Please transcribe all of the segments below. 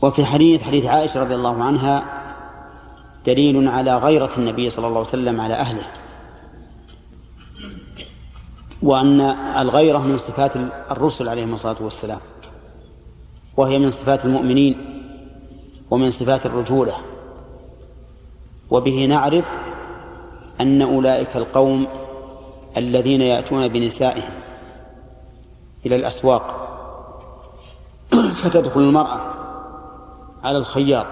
وفي حديث عائشة رضي الله عنها دليل على غيرة النبي صلى الله عليه وسلم على أهله، وأن الغيرة من صفات الرسل عليهم الصلاة والسلام، وهي من صفات المؤمنين ومن صفات الرجولة. وبه نعرف أن أولئك القوم الذين يأتون بنسائهم إلى الأسواق فتدخل المرأة على الخياط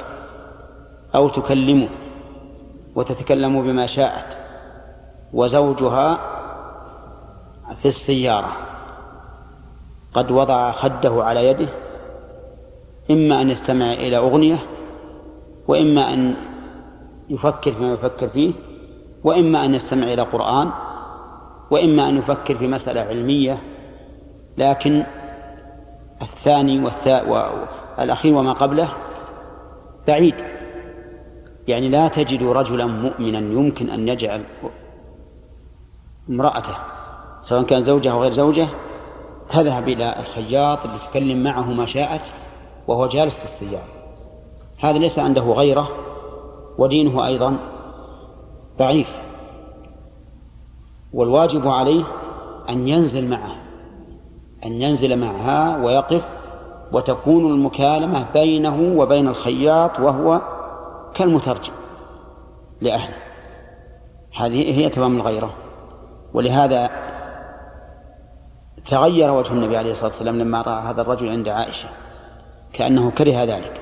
أو تكلمه وتتكلم بما شاءت وزوجها في السيارة قد وضع خده على يده، إما أن يستمع إلى أغنية، وإما أن يفكر فيما يفكر فيه، وإما أن يستمع إلى قرآن، وإما أن يفكر في مسألة علمية، لكن الثاني والأخير وما قبله بعيد. يعني لا تجد رجلا مؤمنا يمكن أن يجعل امرأته سواء كان زوجها أو غير زوجه تذهب إلى الخياط لتتكلم معه ما شاءت وهو جالس في السيارة. هذا ليس عنده غيره، ودينه أيضا ضعيف. والواجب عليه أن ينزل معها ويقف، وتكون المكالمة بينه وبين الخياط وهو كالمترجم لأهله. هذه هي تمام الغيرة. ولهذا تغير وجه النبي عليه الصلاة والسلام لما رأى هذا الرجل عند عائشة، كأنه كره ذلك.